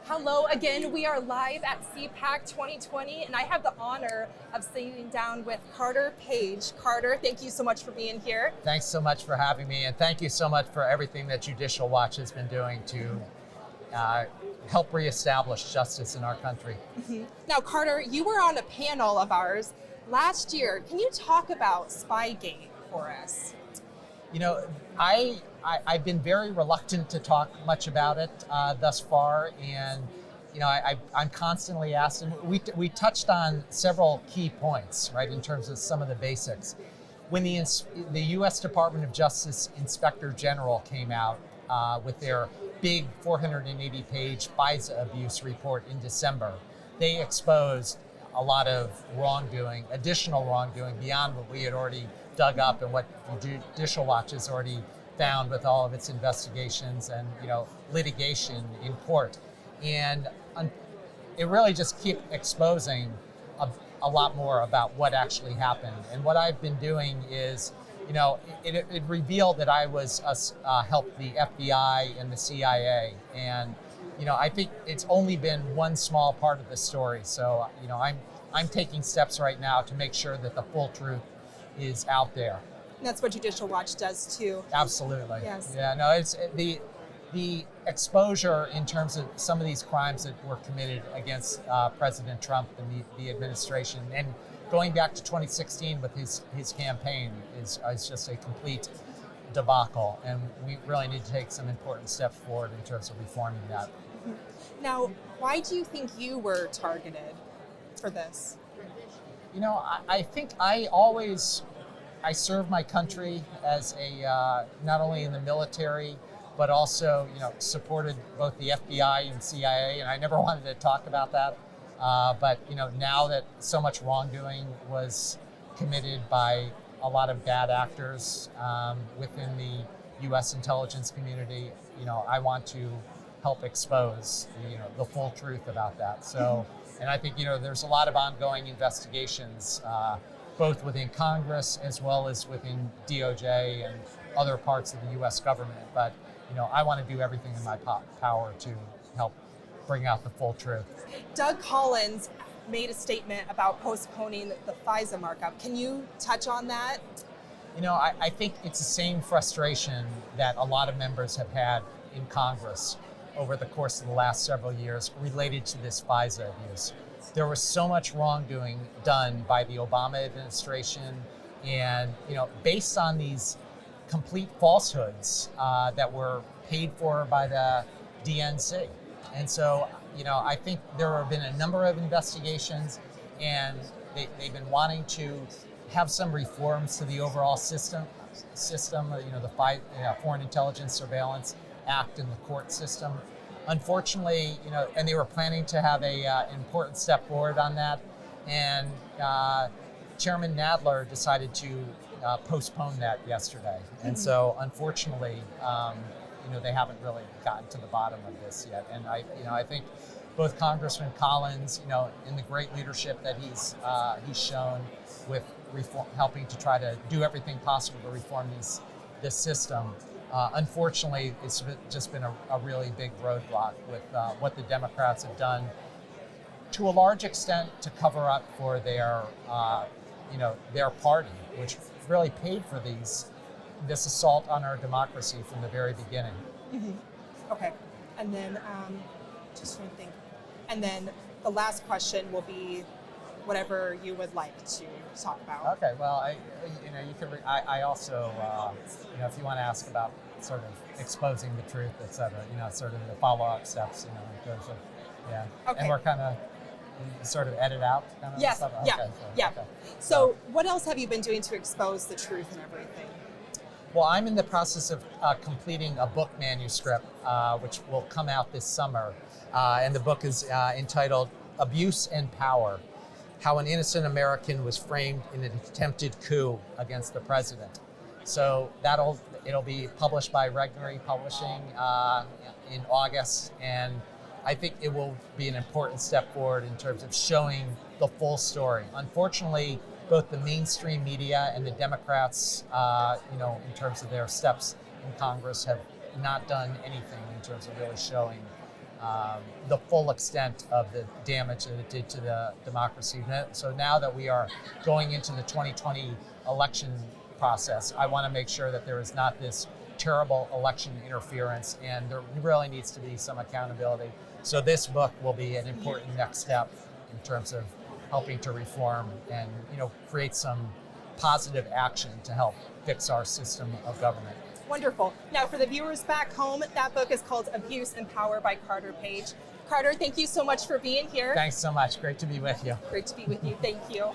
Hello again. We are live at CPAC 2020, and I have the honor of sitting down with Carter Page. Carter, thank you so much for being here. Thanks so much for having me, and thank you so much for everything that Judicial Watch has been doing to help reestablish justice in our country. Now, Carter, you were on a panel of ours last year. Can you talk about SpyGate for us? You know, I've been very reluctant to talk much about it thus far, and you know, I'm constantly asked, and we touched on several key points, right, in terms of some of the basics. When the U.S. Department of Justice Inspector General came out with their big 480-page FISA abuse report in December, they exposed a lot of wrongdoing, additional wrongdoing beyond what we had already dug up and what Judicial Watch has already found with all of its investigations and litigation in court. And it really just kept exposing a lot more about what actually happened. And what I've been doing is, it revealed that I was helped the FBI and the CIA, and I think it's only been one small part of the story. So I'm taking steps right now to make sure that the full truth is out there. And that's what Judicial Watch does too. Absolutely. Yes. Yeah. No. It's the exposure in terms of some of these crimes that were committed against President Trump and the administration, and going back to 2016 with his campaign is just a complete debacle, and we really need to take some important steps forward in terms of reforming that. Now, why do you think you were targeted for this? I think I served my country as not only in the military, but also supported both the FBI and CIA, and I never wanted to talk about that. But now that so much wrongdoing was committed by a lot of bad actors within the U.S. intelligence community, I want to help expose the full truth about that. So, and I think there's a lot of ongoing investigations, both within Congress as well as within DOJ and other parts of the U.S. government. But I want to do everything in my power to help bring out the full truth. Doug Collins made a statement about postponing the FISA markup. Can you touch on that? I think it's the same frustration that a lot of members have had in Congress over the course of the last several years related to this FISA abuse. There was so much wrongdoing done by the Obama administration, and based on these complete falsehoods that were paid for by the DNC. And so, I think there have been a number of investigations, and they've been wanting to have some reforms to the overall system, the Foreign Intelligence Surveillance Act and the court system. Unfortunately, and they were planning to have an important step forward on that, and Chairman Nadler decided to postpone that yesterday. And so, unfortunately, they haven't really gotten to the bottom of this yet. And I think both Congressman Collins, in the great leadership that he's shown with helping to try to do everything possible to reform this system. Unfortunately, it's just been a really big roadblock with what the Democrats have done to a large extent to cover up for their party, which really paid for this assault on our democracy from the very beginning. Okay, and then just trying to think. And then the last question will be whatever you would like to talk about. Okay, well, you can. I also, if you want to ask about sort of exposing the truth, et cetera, sort of the follow-up steps, in terms of, yeah. Okay. And we're kind of sort of edit out kind of yes. stuff? Yeah, Okay, yeah. Okay. So what else have you been doing to expose the truth and everything? Well, I'm in the process of completing a book manuscript, which will come out this summer. And the book is entitled Abuse and Power: How an Innocent American Was Framed in an Attempted Coup Against the President. So it'll be published by Regnery Publishing in August, and I think it will be an important step forward in terms of showing the full story. Unfortunately, both the mainstream media and the Democrats, in terms of their steps in Congress, have not done anything in terms of really showing the full extent of the damage that it did to the democracy. So now that we are going into the 2020 election process, I want to make sure that there is not this terrible election interference, and there really needs to be some accountability. So this book will be an important next step in terms of helping to reform and create some positive action to help fix our system of government. Wonderful. Now, for the viewers back home, that book is called Abuse and Power by Carter Page. Carter, thank you so much for being here. Thanks so much. Great to be with you. Great to be with you. Thank you.